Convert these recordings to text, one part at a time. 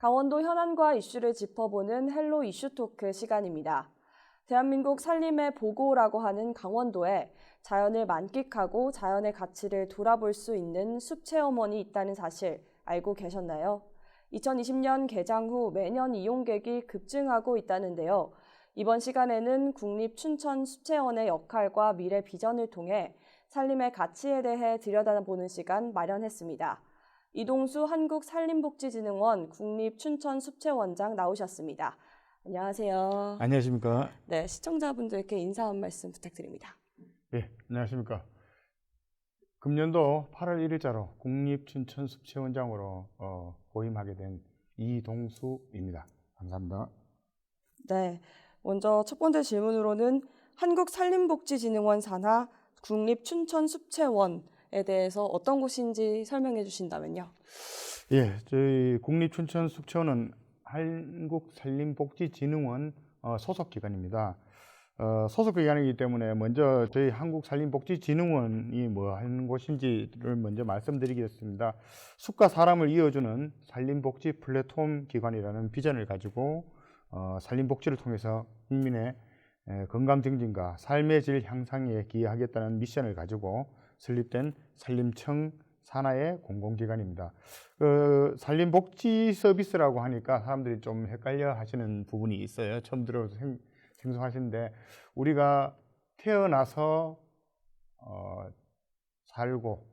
강원도 현안과 이슈를 짚어보는 헬로 이슈 토크 시간입니다. 대한민국 산림의 보고라고 하는 강원도에 자연을 만끽하고 자연의 가치를 돌아볼 수 있는 숲체험원이 있다는 사실 알고 계셨나요? 2020년 개장 후 매년 이용객이 급증하고 있다는데요. 이번 시간에는 국립춘천숲체원의 역할과 미래 비전을 통해 산림의 가치에 대해 들여다보는 시간 마련했습니다. 이동수 한국산림복지진흥원 국립춘천숲체원장 나오셨습니다. 안녕하세요. 안녕하십니까. 네, 시청자분들께 인사 한 말씀 부탁드립니다. 네, 안녕하십니까. 금년도 8월 1일자로 국립춘천숲체원장으로 보임하게 된 이동수입니다. 감사합니다. 네, 먼저 첫 번째 질문으로는 한국산림복지진흥원 산하 국립춘천숲체원에 대해서 어떤 곳인지 설명해 주신다면요. 예, 저희 국립춘천숲체원은 한국산림복지진흥원 소속 기관입니다. 소속 기관이기 때문에 먼저 저희 한국산림복지진흥원이 뭐 하는 곳인지를 먼저 말씀드리겠습니다. 숲과 사람을 이어주는 산림복지 플랫폼 기관이라는 비전을 가지고 산림복지를 통해서 국민의 건강 증진과 삶의 질 향상에 기여하겠다는 미션을 가지고 설립된 산림청 산하의 공공기관입니다. 산림복지 서비스라고 하니까 사람들이 좀 헷갈려 하시는 부분이 있어요. 처음 들어서 생소하신데, 우리가 태어나서 살고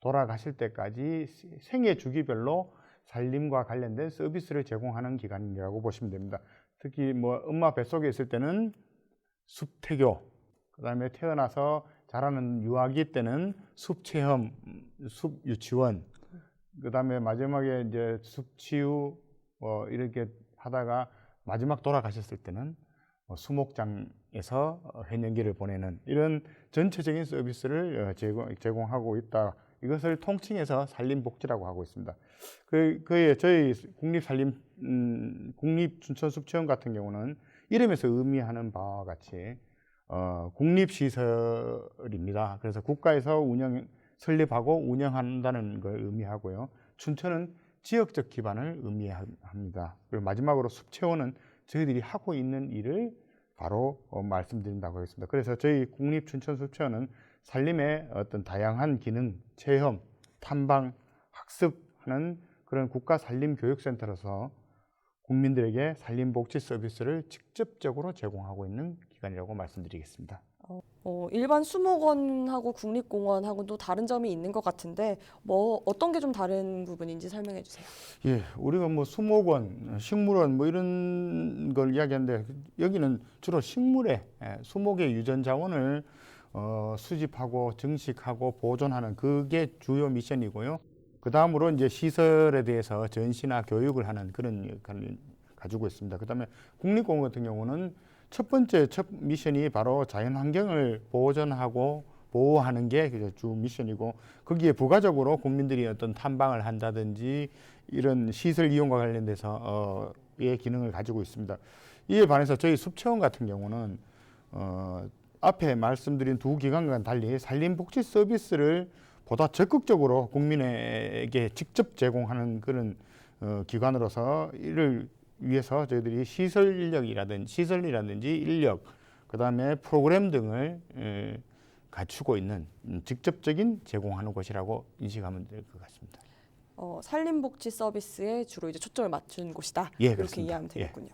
돌아가실 때까지 생애 주기별로 산림과 관련된 서비스를 제공하는 기관이라고 보시면 됩니다. 특히 뭐 엄마 뱃속에 있을 때는 숲태교, 그 다음에 태어나서 자라는 유아기 때는 숲체험, 숲유치원, 그 다음에 마지막에 이제 숲치유 이렇게 하다가 마지막 돌아가셨을 때는 수목장에서 회년기를 보내는 이런 전체적인 서비스를 제공하고 있다. 이것을 통칭해서 산림복지라고 하고 있습니다. 그에 저희 국립춘천숲체원 같은 경우는 이름에서 의미하는 바와 같이 국립시설입니다. 그래서 국가에서 설립하고 운영한다는 걸 의미하고요. 춘천은 지역적 기반을 의미합니다. 그리고 마지막으로 숲체원은 저희들이 하고 있는 일을 바로 말씀드린다고 하겠습니다. 그래서 저희 국립춘천숲체원은 산림의 어떤 다양한 기능, 체험, 탐방, 학습하는 그런 국가산림교육센터로서 국민들에게 산림복지 서비스를 직접적으로 제공하고 있는 기관이라고 말씀드리겠습니다. 일반 수목원하고 국립공원하고도 다른 점이 있는 것 같은데 어떤 게 좀 다른 부분인지 설명해 주세요. 예, 우리가 뭐 수목원, 식물원 뭐 이런 걸 이야기하는데 여기는 주로 수목의 유전 자원을 수집하고 증식하고 보존하는 그게 주요 미션이고요. 그 다음으로 이제 시설에 대해서 전시나 교육을 하는 그런 역할을 가지고 있습니다. 그 다음에 국립공원 같은 경우는 첫 미션이 바로 자연환경을 보존하고 보호하는 게 주 미션이고, 거기에 부가적으로 국민들이 어떤 탐방을 한다든지 이런 시설 이용과 관련돼서 의 기능을 가지고 있습니다. 이에 반해서 저희 숲체원 같은 경우는 앞에 말씀드린 두 기관과는 달리 산림복지 서비스를 보다 적극적으로 국민에게 직접 제공하는 그런 기관으로서 이를 위해서 저희들이 시설이라든지 인력, 그 다음에 프로그램 등을 갖추고 있는 직접적인 제공하는 곳이라고 인식하면 될 것 같습니다. 산림복지 서비스에 주로 이제 초점을 맞춘 곳이다. 예, 이렇게 그렇습니다. 이해하면 되겠군요.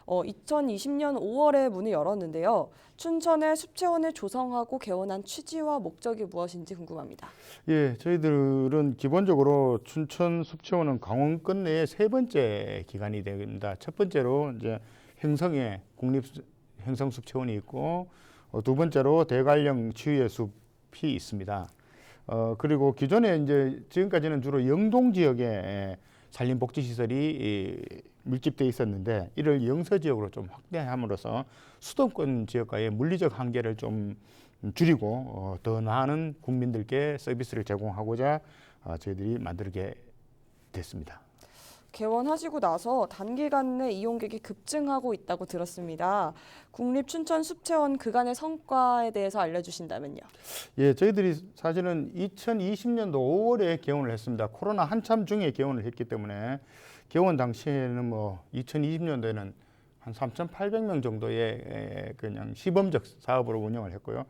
2020년 5월에 문을 열었는데요. 춘천에 숲체원을 조성하고 개원한 취지와 목적이 무엇인지 궁금합니다. 예, 저희들은 기본적으로 춘천 숲체원은 강원권 내에 세 번째 기관이 됩니다. 첫 번째로 이제 행성에 국립 행성 숲체원이 있고, 두 번째로 대관령 치유의 숲이 있습니다. 그리고 기존에 이제 지금까지는 주로 영동 지역에 산림복지시설이 밀집되어 있었는데, 이를 영서 지역으로 좀 확대함으로써 수도권 지역과의 물리적 한계를 좀 줄이고 더 나은 국민들께 서비스를 제공하고자 저희들이 만들게 됐습니다. 개원하시고 나서 단기간 내 이용객이 급증하고 있다고 들었습니다. 국립춘천숲체원 그간의 성과에 대해서 알려주신다면요. 예, 저희들이 사실은 2020년도 5월에 개원을 했습니다. 코로나 한참 중에 개원을 했기 때문에 개원 당시에는 뭐 2020년도에는 한 3,800명 정도의 그냥 시범적 사업으로 운영을 했고요.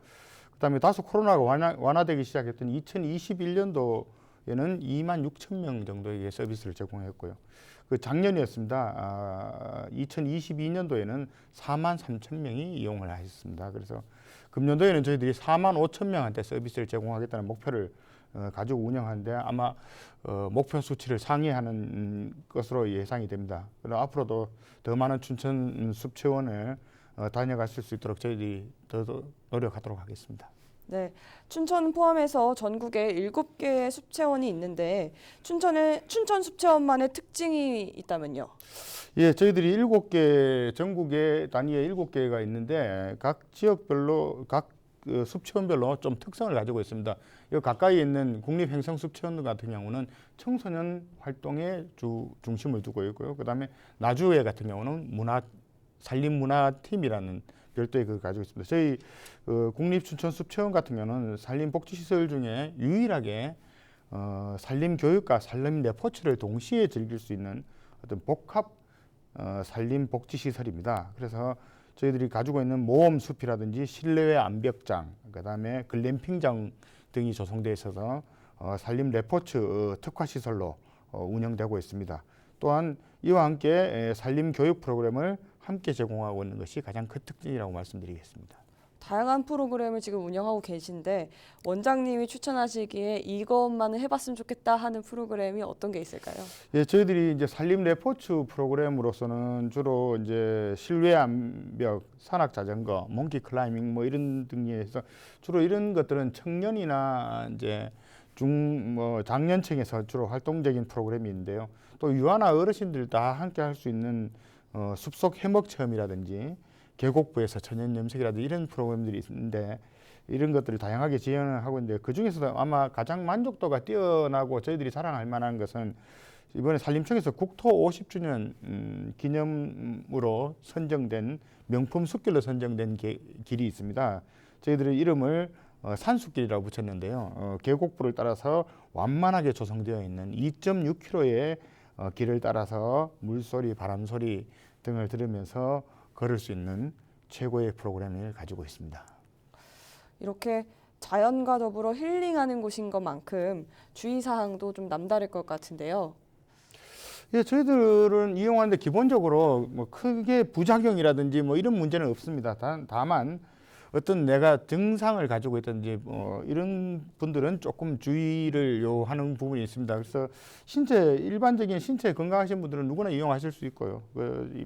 그다음에 다소 코로나가 완화되기 시작했던 2021년도에는 26,000명 정도의 서비스를 제공했고요. 그 작년이었습니다. 2022년도에는 43,000명이 이용을 하셨습니다. 그래서 금년도에는 저희들이 45,000명한테 서비스를 제공하겠다는 목표를 가지고 운영하는데 아마 목표 수치를 상회하는 것으로 예상이 됩니다. 그리고 앞으로도 더 많은 춘천 숲체원을 다녀가실 수 있도록 저희들이 더 노력하도록 하겠습니다. 네, 춘천 포함해서 전국에 7개의 숲체원이 있는데 춘천 숲체원만의 특징이 있다면요? 예, 저희들이 7개 전국에 단위에 7개가 있는데 각 지역별로 그 숲체원별로 좀 특성을 가지고 있습니다. 이 가까이 있는 국립행성숲체원 같은 경우는 청소년 활동에 중심을 두고 있고요. 그다음에 나주에 같은 경우는 산림문화팀이라는 별도의 그걸 가지고 있습니다. 저희 국립춘천숲체원 같은 경우는 산림복지시설 중에 유일하게 산림교육과 산림레포츠를 동시에 즐길 수 있는 어떤 복합 산림복지시설입니다. 그래서 저희들이 가지고 있는 모험숲이라든지 실내외 암벽장, 그다음에 글램핑장 등이 조성되어 있어서 산림레포츠 특화시설로 운영되고 있습니다. 또한 이와 함께 산림교육 프로그램을 함께 제공하고 있는 것이 가장 큰 특징이라고 말씀드리겠습니다. 다양한 프로그램을 지금 운영하고 계신데 원장님이 추천하시기에 이것만은 해봤으면 좋겠다 하는 프로그램이 어떤 게 있을까요? 예, 저희들이 이제 산림 레포츠 프로그램으로서는 주로 이제 실외 암벽, 산악 자전거, 몽키 클라이밍 뭐 이런 등에서 주로 이런 것들은 청년이나 이제 장년층에서 주로 활동적인 프로그램인데요. 또 유아나 어르신들 다 함께 할 수 있는 숲속 해먹 체험이라든지 계곡부에서 천연 염색이라든지 이런 프로그램들이 있는데 이런 것들을 다양하게 지원을 하고 있는데 그 중에서도 아마 가장 만족도가 뛰어나고 저희들이 자랑할 만한 것은 이번에 산림청에서 국토 50주년 기념으로 선정된 명품 숲길로 선정된 길이 있습니다. 저희들의 이름을 산숲길이라고 붙였는데요. 계곡부를 따라서 완만하게 조성되어 있는 2.6km의 길을 따라서 물소리, 바람소리 등을 들으면서 걸을 수 있는 최고의 프로그램을 가지고 있습니다. 이렇게 자연과 더불어 힐링하는 곳인 것만큼 주의사항도 좀 남다를 것 같은데요. 예, 저희들은 이용하는데 기본적으로 뭐 크게 부작용이라든지 뭐 이런 문제는 없습니다. 다만 어떤 내가 증상을 가지고 있든지 이런 분들은 조금 주의를 요하는 부분이 있습니다. 그래서 일반적인 신체 건강하신 분들은 누구나 이용하실 수 있고요.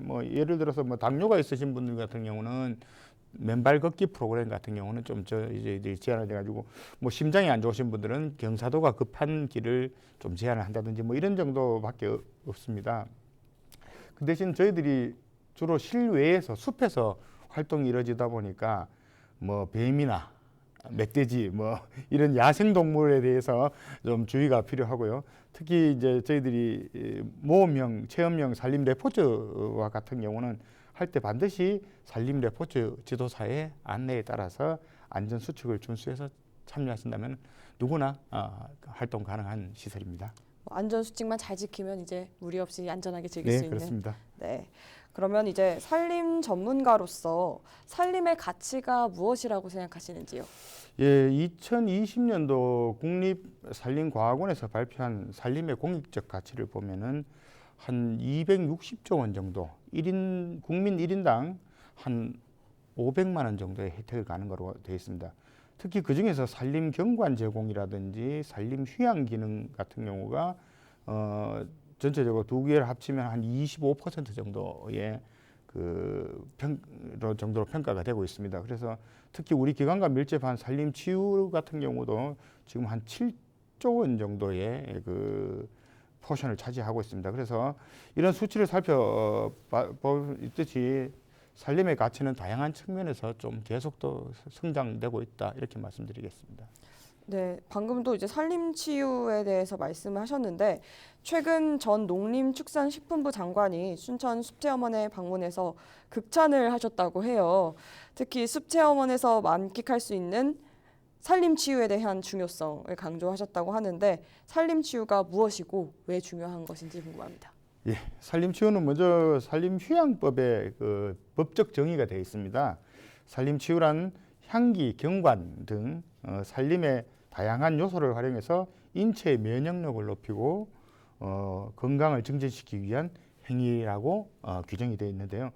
뭐 예를 들어서 뭐 당뇨가 있으신 분들 같은 경우는 맨발 걷기 프로그램 같은 경우는 좀 이제 제한을 해가지고 뭐 심장이 안 좋으신 분들은 경사도가 급한 길을 좀 제한을 한다든지 뭐 이런 정도밖에 없습니다. 그 대신 저희들이 주로 실외에서 숲에서 활동이 이루어지다 보니까 뭐 뱀이나 멧돼지 뭐 이런 야생 동물에 대해서 좀 주의가 필요하고요. 특히 이제 저희들이 모험형, 체험형 산림 레포츠와 같은 경우는 할 때 반드시 산림 레포츠 지도사의 안내에 따라서 안전 수칙을 준수해서 참여하신다면 누구나 활동 가능한 시설입니다. 안전 수칙만 잘 지키면 이제 무리 없이 안전하게 즐길 네, 수 있는. 그렇습니다. 네. 그러면 이제 산림 전문가로서 산림의 가치가 무엇이라고 생각하시는지요? 예, 2020년도 국립산림과학원에서 발표한 산림의 공익적 가치를 보면은 한 260조 원 정도, 국민 1인당 한 500만 원 정도의 혜택을 가는 거로 되어 있습니다. 특히 그 중에서 산림 경관 제공이라든지 산림 휴양 기능 같은 경우가 전체적으로 두 개를 합치면 한 25% 정도의 정도로 평가가 되고 있습니다. 그래서 특히 우리 기관과 밀접한 산림 치유 같은 경우도 지금 한 7조 원 정도의 포션을 차지하고 있습니다. 그래서 이런 수치를 살펴보듯이 산림의 가치는 다양한 측면에서 좀 계속 또 성장되고 있다 이렇게 말씀드리겠습니다. 네, 방금도 이제 산림치유에 대해서 말씀을 하셨는데 최근 전 농림축산식품부 장관이 춘천 숲체험원에 방문해서 극찬을 하셨다고 해요. 특히 숲체험원에서 만끽할 수 있는 산림치유에 대한 중요성을 강조하셨다고 하는데 산림치유가 무엇이고 왜 중요한 것인지 궁금합니다. 예, 산림치유는 먼저 산림휴양법에 그 법적 정의가 되어 있습니다. 산림치유란 향기, 경관 등 산림의 다양한 요소를 활용해서 인체의 면역력을 높이고 건강을 증진시키기 위한 행위라고 규정이 되어 있는데요.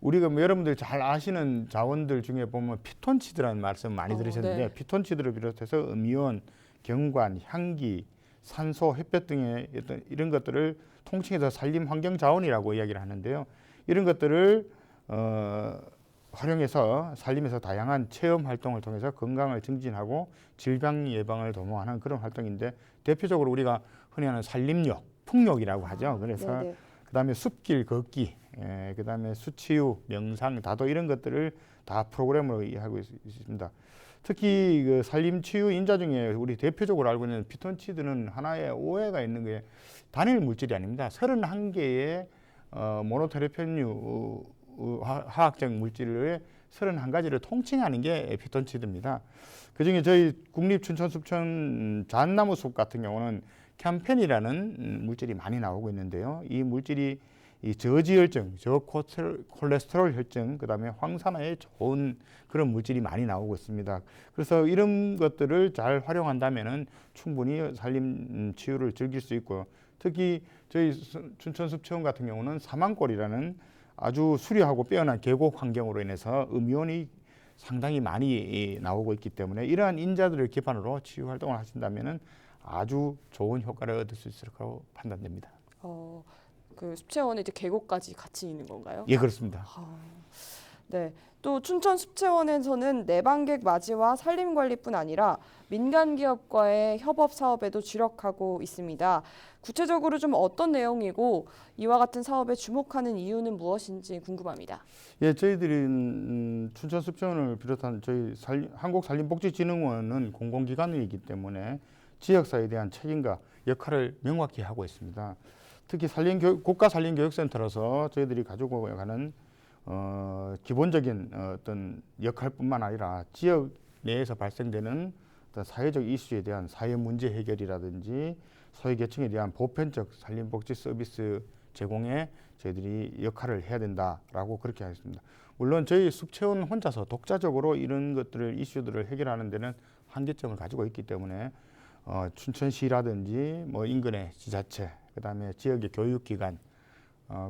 우리가 뭐 여러분들 잘 아시는 자원들 중에 보면 피톤치드라는 말씀 많이 들으셨는데 네. 피톤치드를 비롯해서 음이온, 경관, 향기, 산소, 햇볕 등의 어떤 이런 것들을 통칭해서 산림 환경 자원이라고 이야기를 하는데요. 이런 것들을 활용해서 산림에서 다양한 체험 활동을 통해서 건강을 증진하고 질병 예방을 도모하는 그런 활동인데 대표적으로 우리가 흔히 하는 산림욕, 풍욕이라고 하죠. 그래서 네네. 그다음에 숲길 걷기, 그다음에 수치유, 명상, 다도 이런 것들을 다 프로그램으로 하고 있습니다. 특히 그 산림치유 인자 중에 우리 대표적으로 알고 있는 피톤치드는 하나의 오해가 있는 게 단일 물질이 아닙니다. 31개의 모노테르펜류 화학적 물질을 31가지를 통칭하는 게 피톤치드입니다. 그중에 저희 국립춘천숲촌 잣나무숲 같은 경우는 캠펜이라는 물질이 많이 나오고 있는데요. 이 물질이 이 저지혈증, 저콜레스테롤 혈증, 그다음에 황산화에 좋은 그런 물질이 많이 나오고 있습니다. 그래서 이런 것들을 잘 활용한다면은 충분히 산림 치유를 즐길 수 있고, 특히 저희 춘천숲체원 같은 경우는 사망골이라는 아주 수려하고 빼어난 계곡 환경으로 인해서 음이온이 상당히 많이 나오고 있기 때문에 이러한 인자들을 기반으로 치유 활동을 하신다면은 아주 좋은 효과를 얻을 수 있을 거라고 판단됩니다. 그 숲체원에 이제 계곡까지 같이 있는 건가요? 예, 그렇습니다. 네. 또 춘천 숲체원에서는 내방객 맞이와 산림 관리뿐 아니라 민간 기업과의 협업 사업에도 주력하고 있습니다. 구체적으로 좀 어떤 내용이고 이와 같은 사업에 주목하는 이유는 무엇인지 궁금합니다. 예, 저희들이 춘천숲체원을 비롯한 저희 한국산림복지진흥원은 공공기관이기 때문에 지역사회에 대한 책임과 역할을 명확히 하고 있습니다. 특히 국가산림교육센터로서 저희들이 가지고 가는 기본적인 어떤 역할뿐만 아니라 지역 내에서 발생되는 어떤 사회적 이슈에 대한 사회 문제 해결이라든지 소외계층에 대한 보편적 산림복지 서비스 제공에 저희들이 역할을 해야 된다라고 그렇게 하겠습니다. 물론 저희 숲체원 혼자서 독자적으로 이런 것들을 이슈들을 해결하는 데는 한계점을 가지고 있기 때문에 춘천시라든지 뭐 인근의 지자체, 그다음에 지역의 교육기관,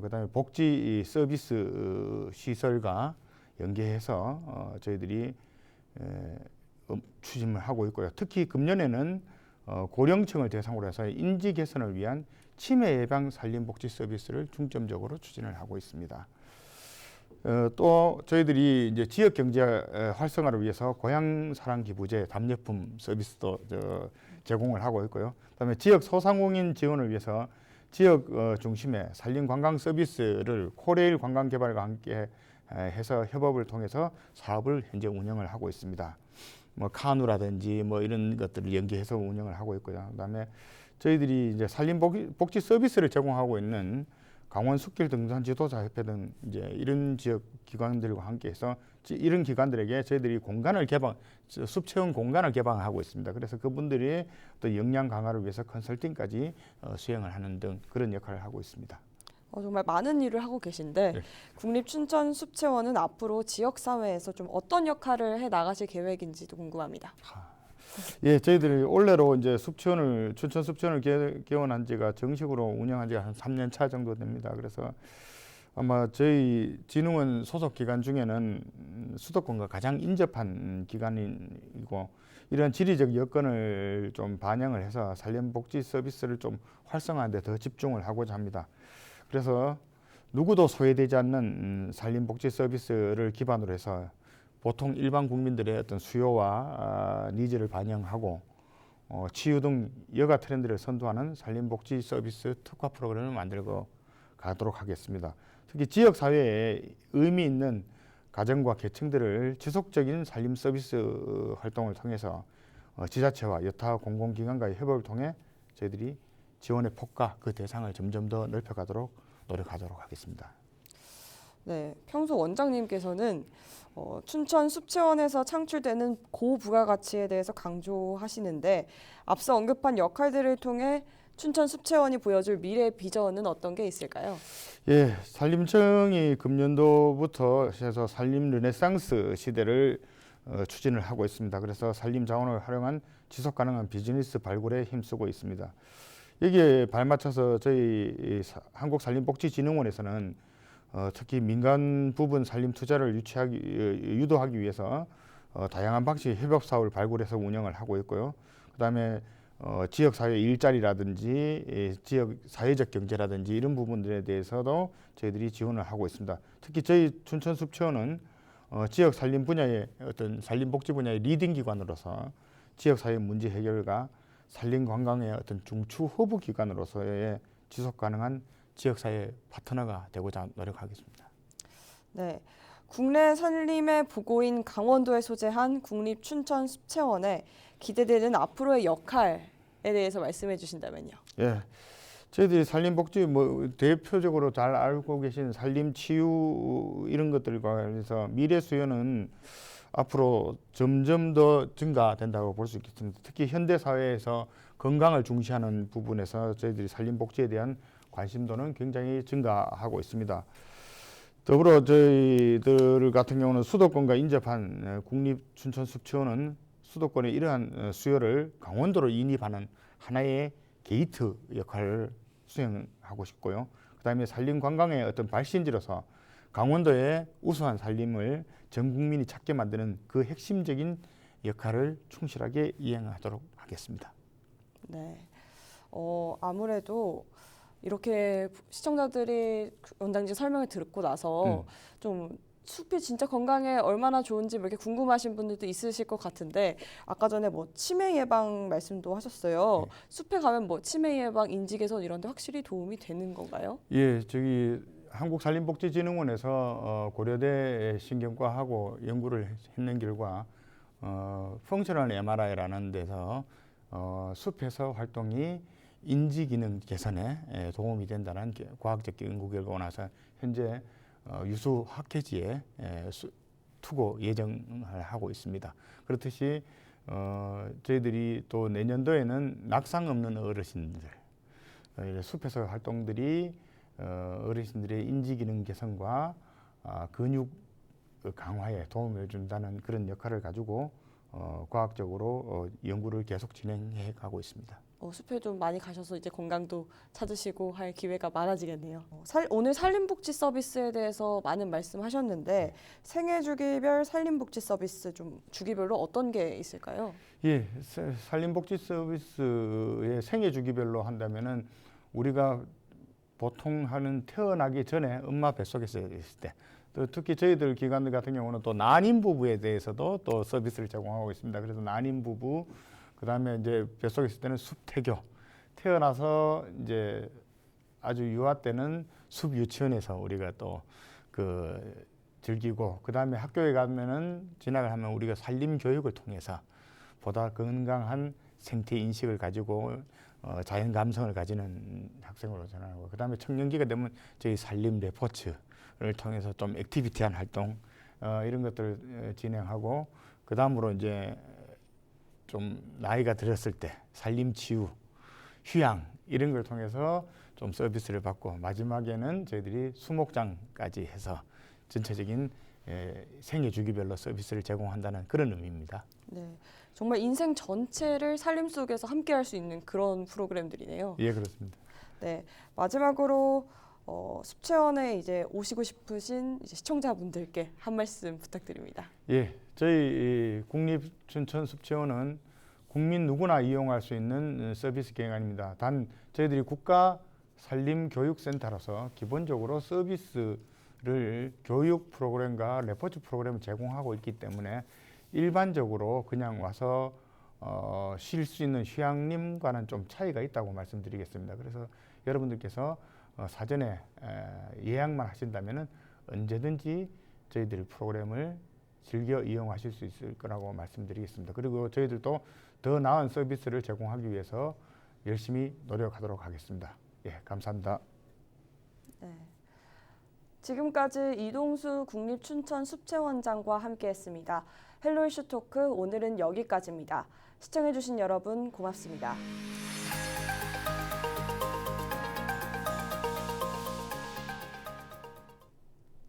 그다음에 복지 서비스 시설과 연계해서 저희들이 추진을 하고 있고요. 특히 금년에는 고령층을 대상으로 해서 인지 개선을 위한 치매 예방 산림복지 서비스를 중점적으로 추진을 하고 있습니다. 또 저희들이 이제 지역 경제 활성화를 위해서 고향 사랑 기부제 답례품 서비스도 제공을 하고 있고요. 그다음에 지역 소상공인 지원을 위해서 지역 중심의 산림 관광 서비스를 코레일 관광 개발과 함께 해서 협업을 통해서 사업을 현재 운영을 하고 있습니다. 뭐 카누라든지 뭐 이런 것들을 연계해서 운영을 하고 있고요. 그다음에 저희들이 이제 산림 복지 서비스를 제공하고 있는 강원 숲길 등산 지도자 협회 등 이제 이런 지역 기관들과 함께해서 이런 기관들에게 저희들이 숲체험 공간을 개방하고 있습니다. 그래서 그분들이 또 역량 강화를 위해서 컨설팅까지 수행을 하는 등 그런 역할을 하고 있습니다. 정말 많은 일을 하고 계신데 네. 국립춘천숲체원은 앞으로 지역사회에서 좀 어떤 역할을 해 나가실 계획인지도 궁금합니다. 예, 저희들이 올해로 이제 춘천 숲체원을 개원한 지가 정식으로 운영한 지가 한 3년 차 정도 됩니다. 그래서 아마 저희 진흥원 소속 기관 중에는 수도권과 가장 인접한 기관이고 이런 지리적 여건을 좀 반영을 해서 산림복지 서비스를 좀 활성화하는 데 더 집중을 하고자 합니다. 그래서 누구도 소외되지 않는 산림복지 서비스를 기반으로 해서 보통 일반 국민들의 어떤 수요와 니즈를 반영하고 치유 등 여가 트렌드를 선도하는 산림복지 서비스 특화 프로그램을 만들고 가도록 하겠습니다. 특히 지역 사회에 의미 있는 가정과 계층들을 지속적인 산림 서비스 활동을 통해서 지자체와 여타 공공기관과의 협업을 통해 저희들이 지원의 폭과 그 대상을 점점 더 넓혀가도록 노력하도록 하겠습니다. 네, 평소 원장님께서는 춘천 숲체원에서 창출되는 고부가가치에 대해서 강조하시는데 앞서 언급한 역할들을 통해 춘천숲체원이 보여줄 미래 비전은 어떤 게 있을까요? 예, 산림청이 금년도부터 해서 산림 르네상스 시대를 추진을 하고 있습니다. 그래서 산림 자원을 활용한 지속 가능한 비즈니스 발굴에 힘쓰고 있습니다. 여기에 발맞춰서 저희 한국산림복지진흥원에서는 특히 민간 부분 산림 투자를 유도하기 위해서 다양한 방식의 협업 사업을 발굴해서 운영을 하고 있고요. 그다음에 지역 사회 일자리라든지 지역 사회적 경제라든지 이런 부분들에 대해서도 저희들이 지원을 하고 있습니다. 특히 저희 춘천숲체원은 지역 산림 분야의 어떤 산림 복지 분야의 리딩 기관으로서 지역 사회 문제 해결과 산림 관광의 어떤 중추 허브 기관으로서의 지속 가능한 지역 사회 파트너가 되고자 노력하겠습니다. 네. 국내 산림의 보고인 강원도에 소재한 국립춘천숲체원에 기대되는 앞으로의 역할에 대해서 말씀해 주신다면요. 예, 저희들이 산림복지 대표적으로 잘 알고 계신 산림치유 이런 것들과 관련해서 미래 수요는 앞으로 점점 더 증가된다고 볼 수 있겠습니다. 특히 현대 사회에서 건강을 중시하는 부분에서 저희들이 산림복지에 대한 관심도는 굉장히 증가하고 있습니다. 더불어 저희들 같은 경우는 수도권과 인접한 국립춘천숲체원은 수도권의 이러한 수요를 강원도로 인입하는 하나의 게이트 역할을 수행하고 싶고요. 그다음에 산림 관광의 어떤 발신지로서 강원도의 우수한 산림을 전 국민이 찾게 만드는 그 핵심적인 역할을 충실하게 이행하도록 하겠습니다. 네. 아무래도 이렇게 시청자들이 원장님 설명을 듣고 나서 좀 숲이 진짜 건강에 얼마나 좋은지 이렇게 궁금하신 분들도 있으실 것 같은데 아까 전에 치매 예방 말씀도 하셨어요. 숲에 가면 치매 예방, 인지 개선 이런 데 확실히 도움이 되는 건가요? 예, 저기 한국산림복지진흥원에서 고려대 신경과하고 연구를 했는 결과 펑셔널 MRI라는 데서 숲에서 활동이 인지 기능 개선에 도움이 된다는 과학적 연구 결과가 나서 현재 유수 학회지에 투고 예정을 하고 있습니다. 그렇듯이 저희들이 또 내년도에는 낙상 없는 어르신들, 숲에서 활동들이 어르신들의 인지 기능 개선과 근육 강화에 도움을 준다는 그런 역할을 가지고 과학적으로 연구를 계속 진행해 가고 있습니다. 숲에 좀 많이 가셔서 이제 건강도 찾으시고 할 기회가 많아지겠네요. 오늘 산림복지 서비스에 대해서 많은 말씀하셨는데 생애 주기별 산림복지 서비스 좀 주기별로 어떤 게 있을까요? 예, 산림복지 서비스의 생애 주기별로 한다면은 우리가 보통 하는 태어나기 전에 엄마 뱃속에서 있을 때, 또 특히 저희들 기관들 같은 경우는 또 난임 부부에 대해서도 또 서비스를 제공하고 있습니다. 그래서 난임 부부, 그다음에 이제 뱃속에 있을 때는 숲태교, 태어나서 이제 아주 유아 때는 숲 유치원에서 우리가 또 즐기고, 그다음에 학교에 가면은 진학을 하면 우리가 산림 교육을 통해서 보다 건강한 생태 인식을 가지고 자연 감성을 가지는 학생으로 전환하고, 그다음에 청년기가 되면 저희 산림 레포츠를 통해서 좀 액티비티한 활동 이런 것들을 진행하고, 그다음으로 이제 좀 나이가 들었을 때 산림치유, 휴양 이런 걸 통해서 좀 서비스를 받고, 마지막에는 저희들이 수목장까지 해서 전체적인 생애 주기별로 서비스를 제공한다는 그런 의미입니다. 네, 정말 인생 전체를 산림 속에서 함께할 수 있는 그런 프로그램들이네요. 예, 그렇습니다. 네, 마지막으로 숲체원에 이제 오시고 싶으신 이제 시청자분들께 한 말씀 부탁드립니다. 예, 저희 국립춘천숲체원은 국민 누구나 이용할 수 있는 서비스 기관입니다. 단 저희들이 국가 산림교육센터로서 기본적으로 서비스를 교육 프로그램과 레포츠 프로그램을 제공하고 있기 때문에 일반적으로 그냥 와서 쉴 수 있는 휴양림과는 좀 차이가 있다고 말씀드리겠습니다. 그래서 여러분들께서 사전에 예약만 하신다면 언제든지 저희들 프로그램을 즐겨 이용하실 수 있을 거라고 말씀드리겠습니다. 그리고 저희들도 더 나은 서비스를 제공하기 위해서 열심히 노력하도록 하겠습니다. 예, 감사합니다. 네. 지금까지 이동수 국립춘천숲체원장과 함께했습니다. 헬로 이슈 토크 오늘은 여기까지입니다. 시청해주신 여러분 고맙습니다.